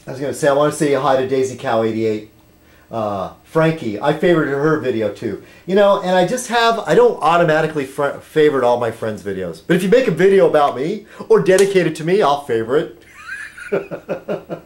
I was going to say, I want to say hi to Daisy Cow 88. Frankie, I favorited her video too. You know, and I don't automatically favorite all my friends' videos. But if you make a video about me or dedicated to me, I'll favorite. But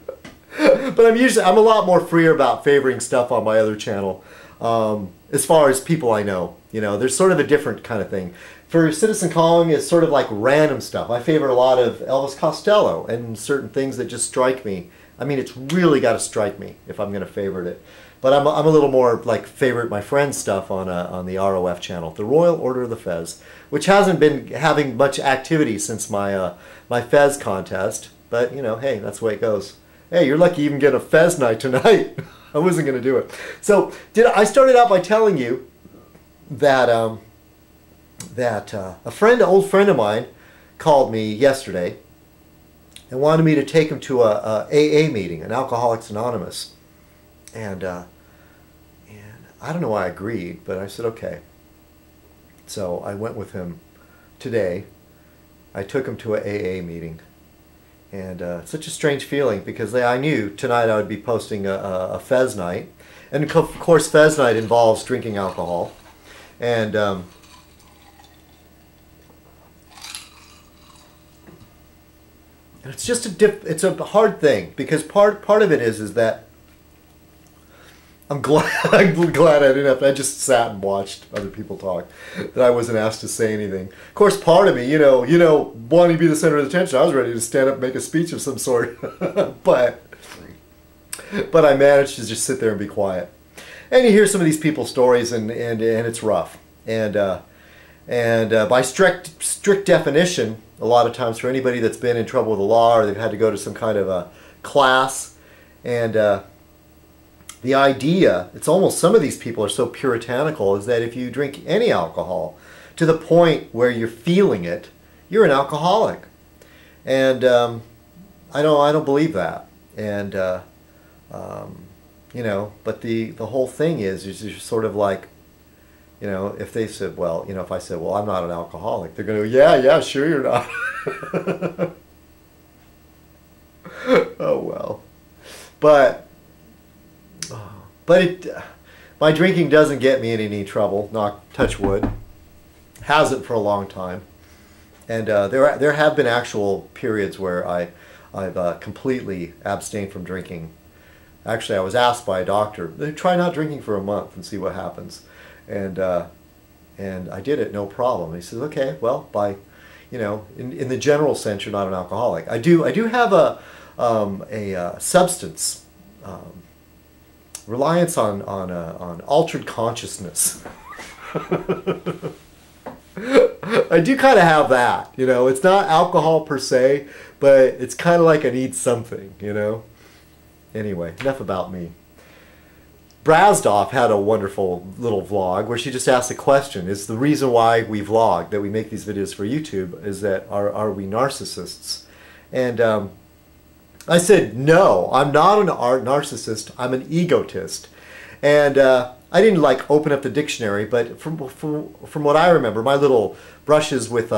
I'm a lot more freer about favoring stuff on my other channel. As far as people I know, you know, there's sort of a different kind of thing. For Citizen Kong, it's sort of like random stuff. I favorite a lot of Elvis Costello and certain things that just strike me. I mean, it's really got to strike me if I'm going to favorite it. But I'm a little more like favorite my friend's stuff on the ROF channel, the Royal Order of the Fez, which hasn't been having much activity since my my Fez contest. But you know, hey, that's the way it goes. Hey, you're lucky you even get a Fez night tonight. I wasn't going to do it. So I started out by telling you that an old friend of mine called me yesterday and wanted me to take him to a AA meeting, an Alcoholics Anonymous, and I don't know why I agreed, but I said okay. So I went with him today. I took him to a AA meeting. And such a strange feeling because I knew tonight I would be posting a Fez night. And of course Fez night involves drinking alcohol. And it's just it's a hard thing because part of it is that I'm glad I didn't have to, I just sat and watched other people talk, that I wasn't asked to say anything. Of course, part of me, you know, wanting to be the center of attention, I was ready to stand up and make a speech of some sort. but I managed to just sit there and be quiet. And you hear some of these people's stories and it's rough. And by strict definition, a lot of times for anybody that's been in trouble with the law or they've had to go to some kind of a class, and the idea, it's almost, some of these people are so puritanical, is that if you drink any alcohol to the point where you're feeling it, you're an alcoholic. And I don't believe that. And you know, but the whole thing is you're sort of like, you know, if they said, well, you know, if I said, well, I'm not an alcoholic, they're going to go, yeah, sure you're not. Oh well. But my drinking doesn't get me in any trouble, touch wood. Hasn't for a long time. And there have been actual periods where I've completely abstained from drinking. Actually, I was asked by a doctor, try not drinking for a month and see what happens. And I did it, no problem. He says, okay, well, you know, in the general sense, you're not an alcoholic. I do have a substance. Reliance on altered consciousness. I do kind of have that, you know. It's not alcohol per se, but it's kind of like I need something, you know. Anyway, enough about me. Brasdoff had a wonderful little vlog where she just asked a question. Is the reason why we vlog, that we make these videos for YouTube, is that are we narcissists? And I said, no, I'm not an narcissist, I'm an egotist. And I didn't like open up the dictionary, but from what I remember, my little brushes with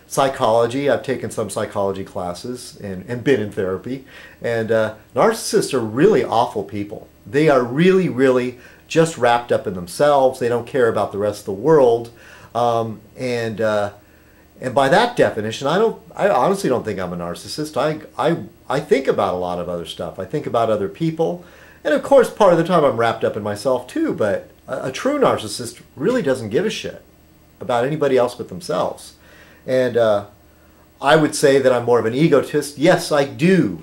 psychology, I've taken some psychology classes and been in therapy, and narcissists are really awful people. They are really, really just wrapped up in themselves. They don't care about the rest of the world. And by that definition, I honestly don't think I'm a narcissist. I think about a lot of other stuff. I think about other people. And of course, part of the time I'm wrapped up in myself too, but a true narcissist really doesn't give a shit about anybody else but themselves. And I would say that I'm more of an egotist. Yes, I do.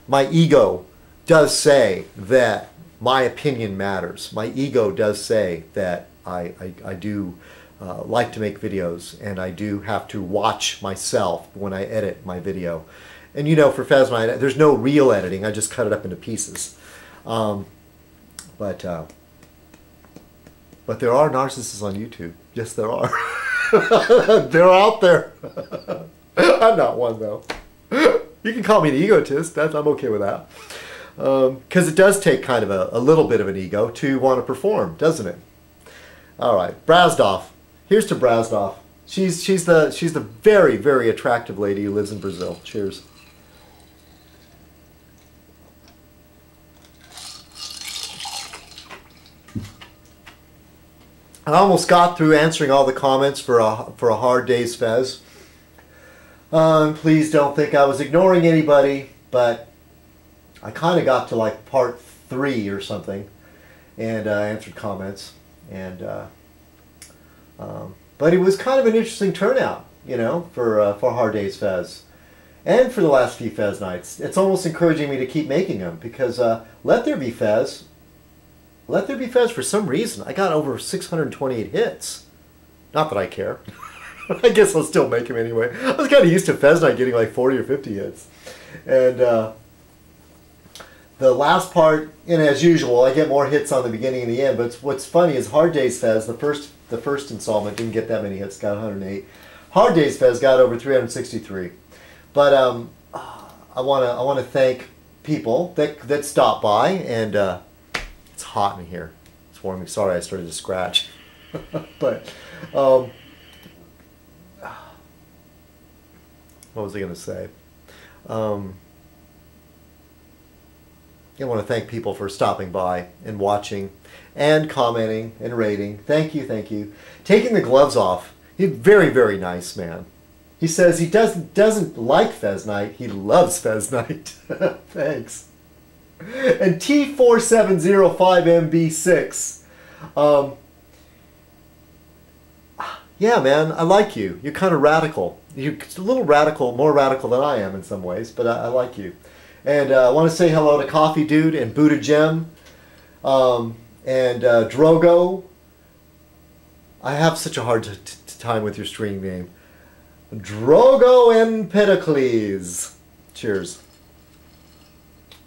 My ego does say that my opinion matters. My ego does say that I do like to make videos, and I do have to watch myself when I edit my video. And you know, for Fez Night, there's no real editing. I just cut it up into pieces. But there are narcissists on YouTube. Yes, there are. They're out there. I'm not one, though. You can call me an egotist. I'm okay with that. Because it does take kind of a little bit of an ego to want to perform, doesn't it? All right, Brasdoff. Here's to Brasdoff. She's the very, very attractive lady who lives in Brazil. Cheers. I almost got through answering all the comments for a Hard Day's Fez. Please don't think I was ignoring anybody, but I kind of got to like part 3 or something, and answered comments, and but it was kind of an interesting turnout, you know, for Hard Day's Fez, and for the last few Fez nights. It's almost encouraging me to keep making them, because Let There Be Fez. Let There Be Fez, for some reason, I got over 628 hits. Not that I care. I guess I'll still make them anyway. I was kind of used to Fez Night getting like 40 or 50 hits. And the last part, and as usual, I get more hits on the beginning and the end, but what's funny is Hard Day's Fez, the first installment, didn't get that many hits, got 108. Hard Day's Fez got over 363. But I want to thank people that stopped by, and it's hot in here. It's warming. Sorry, I started to scratch. But what was I going to say? I want to thank people for stopping by and watching and commenting and rating. Thank you, thank you. Taking the gloves off. He's very, very nice man. He says he doesn't like Fez Night. He loves Fez Night. Thanks. And T4705MB6. Yeah, man, I like you. You're kind of radical. You're a little radical, more radical than I am in some ways, but I like you. And I want to say hello to Coffee Dude and Buddha Gem, and Drogo. I have such a hard time with your stream name. Drogo Empedocles. Cheers.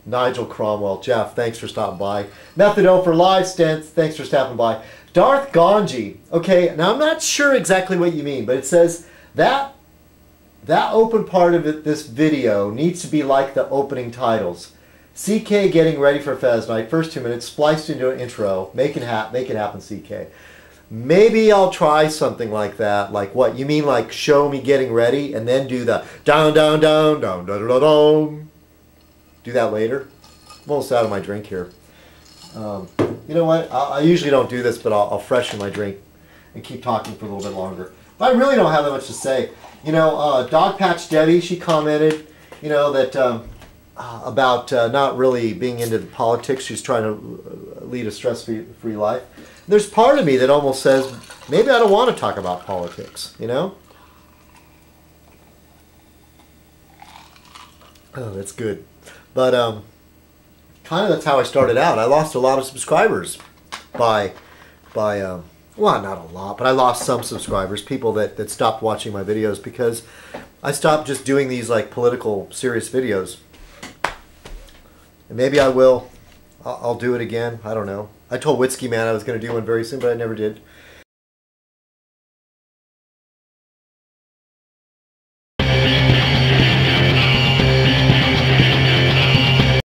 Nigel Cromwell. Jeff, thanks for stopping by. Methadone for Live Stents, thanks for stopping by. Darth Ganji. Okay, now I'm not sure exactly what you mean, but it says that open part of this video needs to be like the opening titles. CK getting ready for Fez Night, first 2 minutes, spliced into an intro. Make it happen, CK. Maybe I'll try something like that. Like what? You mean like show me getting ready and then do the down, down, down, down, down, down, down. Do that later? I'm almost out of my drink here. You know what? I usually don't do this, but I'll freshen my drink and keep talking for a little bit longer. But I really don't have that much to say. You know, Dog Patch Debbie, she commented, you know, that about not really being into the politics. She's trying to lead a stress-free life. There's part of me that almost says, maybe I don't want to talk about politics, you know? Oh, that's good. But kind of that's how I started out. I lost a lot of subscribers by well, not a lot, but I lost some subscribers, people that stopped watching my videos because I stopped just doing these like political serious videos. And maybe I will. I'll do it again. I don't know. I told Witsky Man I was going to do one very soon, but I never did.